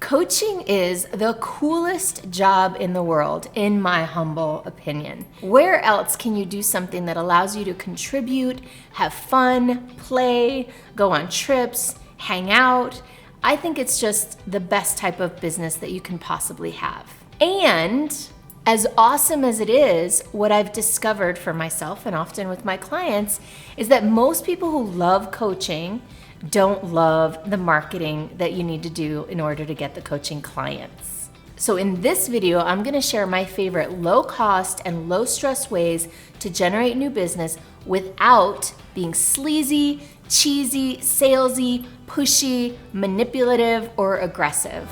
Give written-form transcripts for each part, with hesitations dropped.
Coaching is the coolest job in the world, in my humble opinion. Where else can you do something that allows you to contribute, have fun, play, go on trips, hang out? I think it's just the best type of business that you can possibly have. And as awesome as it is, what I've discovered for myself and often with my clients is that most people who love coaching don't love the marketing that you need to do in order to get the coaching clients. So in this video, I'm gonna share my favorite low cost and low stress ways to generate new business without being sleazy, cheesy, salesy, pushy, manipulative, or aggressive.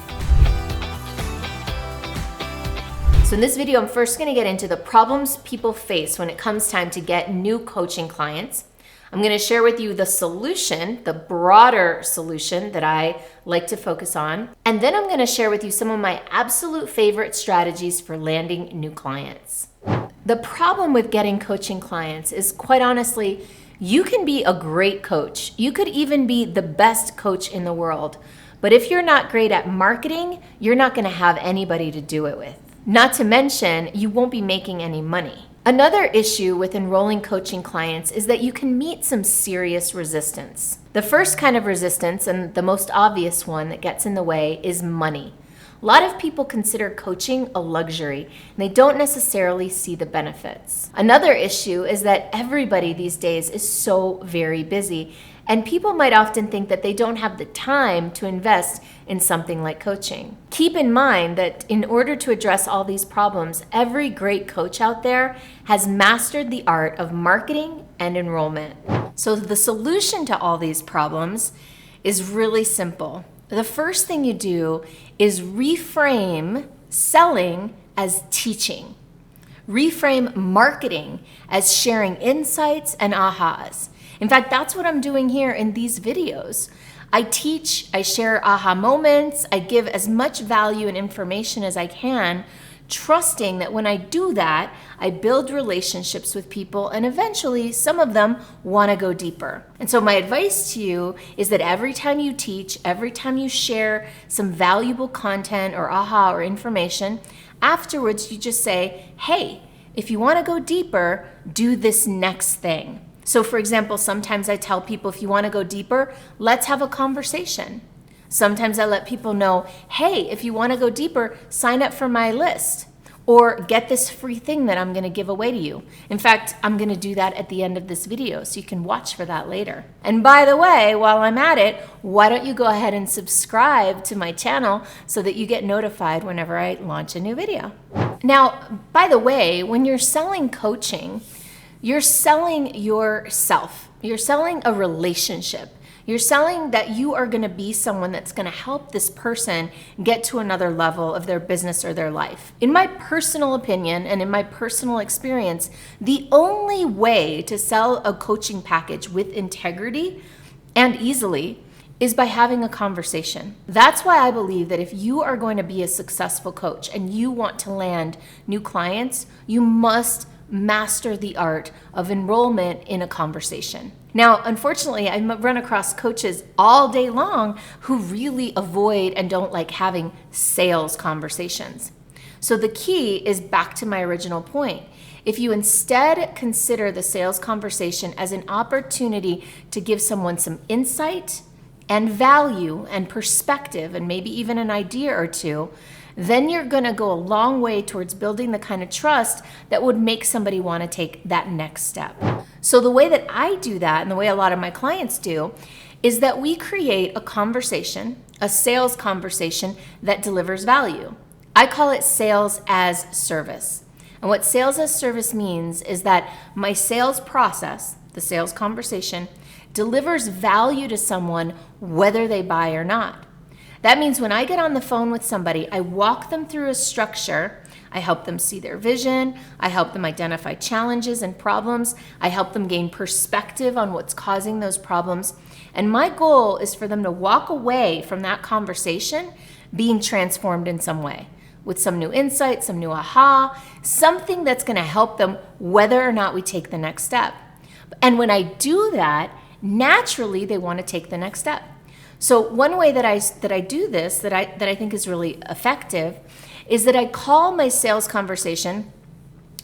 So in this video, I'm first gonna get into the problems people face when it comes time to get new coaching clients. I'm gonna share with you the solution, the broader solution that I like to focus on. And then I'm gonna share with you some of my absolute favorite strategies for landing new clients. The problem with getting coaching clients is, quite honestly, you can be a great coach. You could even be the best coach in the world. But if you're not great at marketing, you're not gonna have anybody to do it with. Not to mention, you won't be making any money. Another issue with enrolling coaching clients is that you can meet some serious resistance. The first kind of resistance, and the most obvious one that gets in the way, is money. A lot of people consider coaching a luxury, and they don't necessarily see the benefits. Another issue is that everybody these days is so very busy, and people might often think that they don't have the time to invest in something like coaching. Keep in mind that in order to address all these problems, every great coach out there has mastered the art of marketing and enrollment. So the solution to all these problems is really simple. The first thing you do is reframe selling as teaching. Reframe marketing as sharing insights and ahas. In fact, that's what I'm doing here in these videos. I teach, I share aha moments, I give as much value and information as I can, trusting that when I do that, I build relationships with people, and eventually some of them want to go deeper. And so my advice to you is that every time you teach, every time you share some valuable content or aha or information, afterwards you just say, hey, if you want to go deeper, do this next thing. So for example, sometimes I tell people, if you want to go deeper, let's have a conversation. Sometimes I let people know, hey, if you want to go deeper, sign up for my list or get this free thing that I'm going to give away to you. In fact, I'm going to do that at the end of this video, so you can watch for that later. And by the way, while I'm at it, why don't you go ahead and subscribe to my channel so that you get notified whenever I launch a new video. Now, by the way, when you're selling coaching, you're selling yourself. You're selling a relationship. You're selling that you are going to be someone that's going to help this person get to another level of their business or their life. In my personal opinion and in my personal experience, the only way to sell a coaching package with integrity and easily is by having a conversation. That's why I believe that if you are going to be a successful coach and you want to land new clients, you must master the art of enrollment in a conversation. Now, unfortunately, I run across coaches all day long who really avoid and don't like having sales conversations. So the key is back to my original point. If you instead consider the sales conversation as an opportunity to give someone some insight and value and perspective and maybe even an idea or two, then you're going to go a long way towards building the kind of trust that would make somebody want to take that next step. So the way that I do that, and the way a lot of my clients do, is that we create a conversation, a sales conversation that delivers value. I call it sales as service. And what sales as service means is that my sales process, the sales conversation, delivers value to someone whether they buy or not. That means when I get on the phone with somebody, I walk them through a structure. I help them see their vision. I help them identify challenges and problems. I help them gain perspective on what's causing those problems. And my goal is for them to walk away from that conversation being transformed in some way, with some new insight, some new aha, something that's going to help them whether or not we take the next step. And when I do that, naturally they want to take the next step. So one way that I do this that I think is really effective is that I call my sales conversation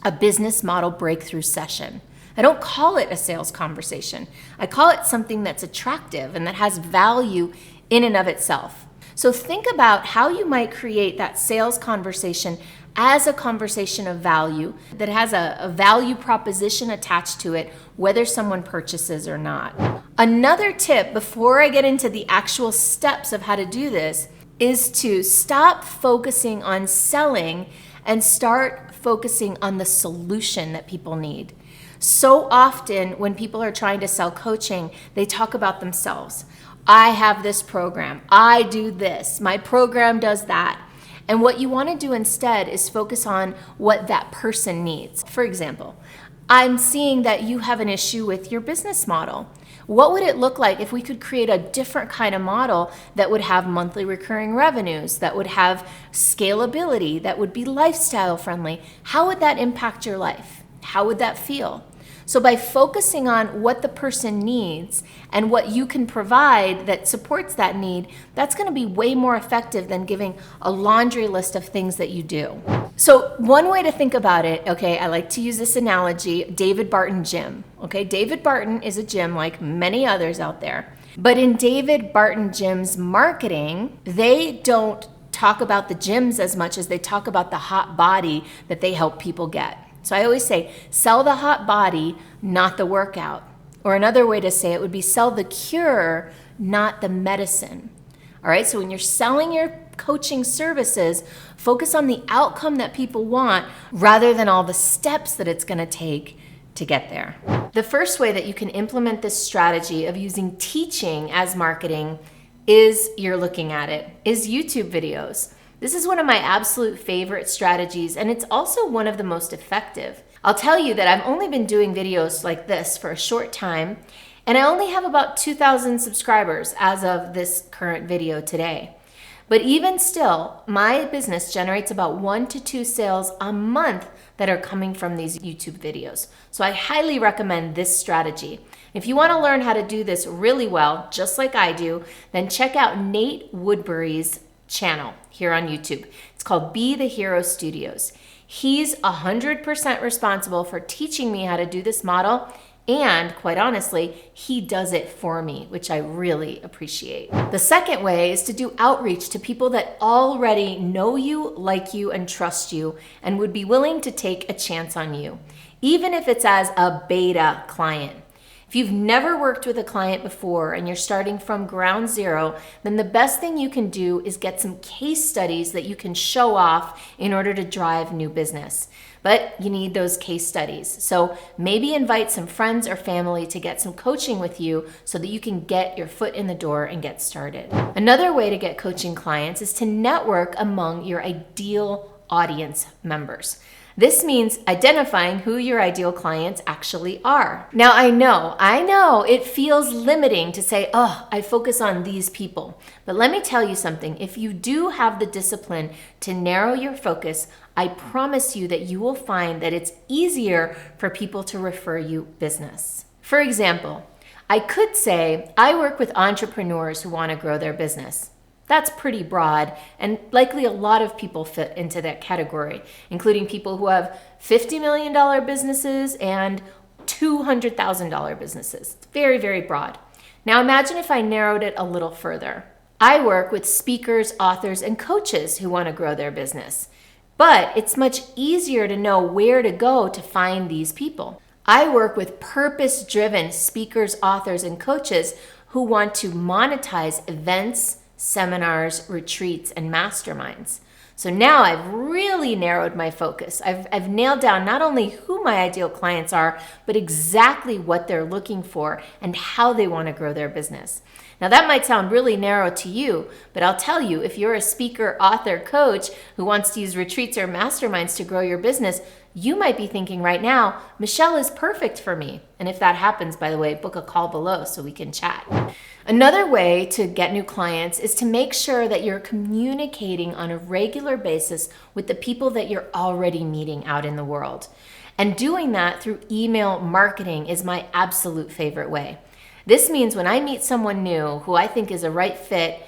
a business model breakthrough session. I don't call it a sales conversation. I call it something that's attractive and that has value in and of itself. So think about how you might create that sales conversation as a conversation of value that has a value proposition attached to it, whether someone purchases or not. Another tip before I get into the actual steps of how to do this is to stop focusing on selling and start focusing on the solution that people need. So often when people are trying to sell coaching, they talk about themselves. I have this program. I do this. My program does that. And what you want to do instead is focus on what that person needs. For example, I'm seeing that you have an issue with your business model. What would it look like if we could create a different kind of model that would have monthly recurring revenues, that would have scalability, that would be lifestyle friendly? How would that impact your life? How would that feel? So by focusing on what the person needs and what you can provide that supports that need, that's going to be way more effective than giving a laundry list of things that you do. So one way to think about it, okay, I like to use this analogy, David Barton Gym. Okay, David Barton is a gym like many others out there. But in David Barton Gym's marketing, they don't talk about the gyms as much as they talk about the hot body that they help people get. So I always say, sell the hot body, not the workout. Or another way to say it would be sell the cure, not the medicine. All right, so when you're selling your coaching services, focus on the outcome that people want rather than all the steps that it's going to take to get there. The first way that you can implement this strategy of using teaching as marketing is, you're looking at it, is YouTube videos. This is one of my absolute favorite strategies, and it's also one of the most effective. I'll tell you that I've only been doing videos like this for a short time, and I only have about 2,000 subscribers as of this current video today. But even still, my business generates about 1 to 2 sales a month that are coming from these YouTube videos. So I highly recommend this strategy. If you want to learn how to do this really well, just like I do, then check out Nate Woodbury's channel here on YouTube. It's called Be the Hero Studios. He's 100% responsible for teaching me how to do this model, and quite honestly, he does it for me, which I really appreciate. The second way is to do outreach to people that already know you, like you, and trust you, and would be willing to take a chance on you, even if it's as a beta client. If you've never worked with a client before and you're starting from ground zero, then the best thing you can do is get some case studies that you can show off in order to drive new business. But you need those case studies. So maybe invite some friends or family to get some coaching with you so that you can get your foot in the door and get started. Another way to get coaching clients is to network among your ideal audience members. This means identifying who your ideal clients actually are. Now, I know it feels limiting to say, oh, I focus on these people. But let me tell you something. If you do have the discipline to narrow your focus, I promise you that you will find that it's easier for people to refer you business. For example, I could say, I work with entrepreneurs who want to grow their business. That's pretty broad, and likely a lot of people fit into that category, including people who have $50 million businesses and $200,000 businesses. It's very, very broad. Now imagine if I narrowed it a little further. I work with speakers, authors, and coaches who want to grow their business, but it's much easier to know where to go to find these people. I work with purpose-driven speakers, authors, and coaches who want to monetize events, seminars, retreats, and masterminds. So now I've really narrowed my focus. I've nailed down not only who my ideal clients are, but exactly what they're looking for and how they want to grow their business. Now that might sound really narrow to you, but I'll tell you, if you're a speaker, author, coach who wants to use retreats or masterminds to grow your business, you might be thinking right now, Michelle is perfect for me. And if that happens, by the way, book a call below so we can chat. Another way to get new clients is to make sure that you're communicating on a regular basis with the people that you're already meeting out in the world. And doing that through email marketing is my absolute favorite way. This means when I meet someone new who I think is a right fit,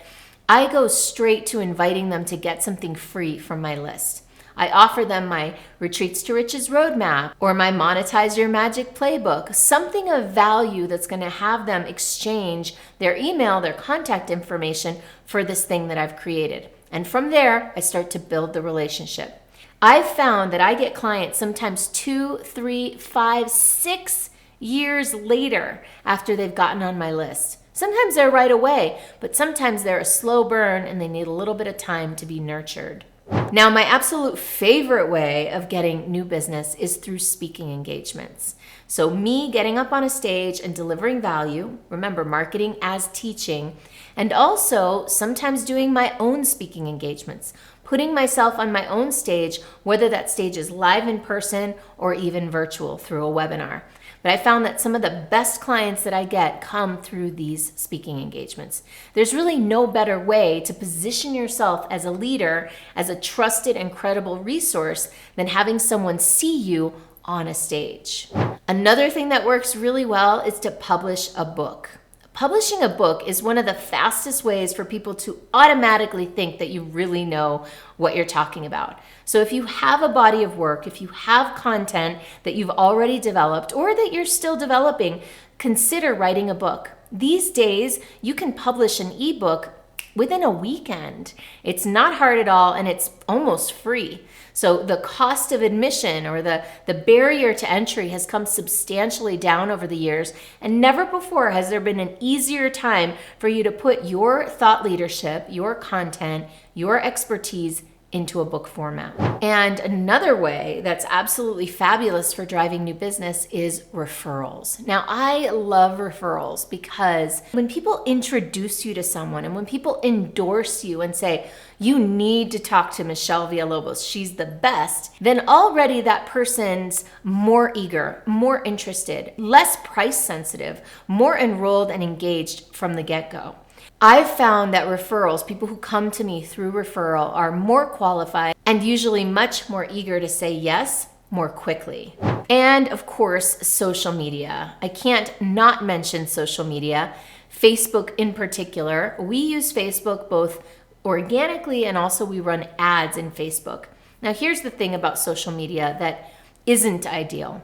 I go straight to inviting them to get something free from my list. I offer them my Retreats to Riches roadmap or my Monetize Your Magic playbook, something of value that's going to have them exchange their email, their contact information for this thing that I've created. And from there, I start to build the relationship. I've found that I get clients sometimes 2, 3, 5, 6 years later after they've gotten on my list. Sometimes they're right away, but sometimes they're a slow burn and they need a little bit of time to be nurtured. Now, my absolute favorite way of getting new business is through speaking engagements. So me getting up on a stage and delivering value, remember marketing as teaching, and also sometimes doing my own speaking engagements, putting myself on my own stage, whether that stage is live in person or even virtual through a webinar. But I found that some of the best clients that I get come through these speaking engagements. There's really no better way to position yourself as a leader, as a trusted and credible resource than having someone see you on a stage. Another thing that works really well is to publish a book. Publishing a book is one of the fastest ways for people to automatically think that you really know what you're talking about. So if you have a body of work, if you have content that you've already developed or that you're still developing, consider writing a book. These days, you can publish an ebook within a weekend. It's not hard at all and it's almost free. So the cost of admission or the barrier to entry has come substantially down over the years, and never before has there been an easier time for you to put your thought leadership, your content, your expertise into a book format. And another way that's absolutely fabulous for driving new business is referrals. Now, I love referrals because when people introduce you to someone and when people endorse you and say, you need to talk to Michelle Villalobos, she's the best, then already that person's more eager, more interested, less price sensitive, more enrolled and engaged from the get-go. I've found that referrals, people who come to me through referral, are more qualified and usually much more eager to say yes more quickly. And of course, social media. I can't not mention social media. Facebook in particular. We use Facebook both organically and also we run ads in Facebook. Now here's the thing about social media that isn't ideal.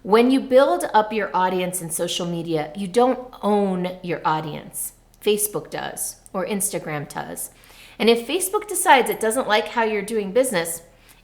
When you build up your audience in social media, you don't own your audience. Facebook does, or Instagram does. And if Facebook decides it doesn't like how you're doing business,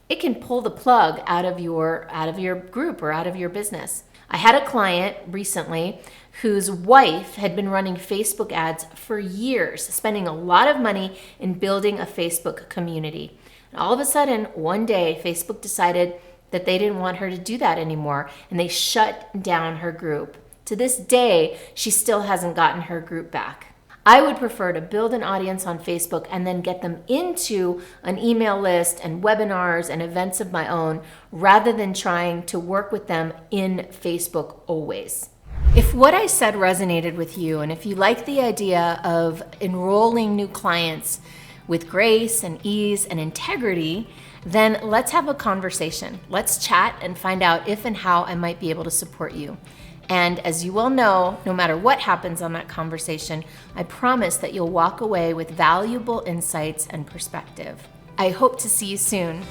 it can pull the plug out of your group or out of your business. I had a client recently whose wife had been running Facebook ads for years, spending a lot of money in building a Facebook community. And all of a sudden, one day, Facebook decided that they didn't want her to do that anymore, and they shut down her group. To this day, she still hasn't gotten her group back. I would prefer to build an audience on Facebook and then get them into an email list and webinars and events of my own rather than trying to work with them in Facebook always. If what I said resonated with you and if you like the idea of enrolling new clients with grace and ease and integrity, then let's have a conversation. Let's chat and find out if and how I might be able to support you. And as you well know, no matter what happens on that conversation, I promise that you'll walk away with valuable insights and perspective. I hope to see you soon.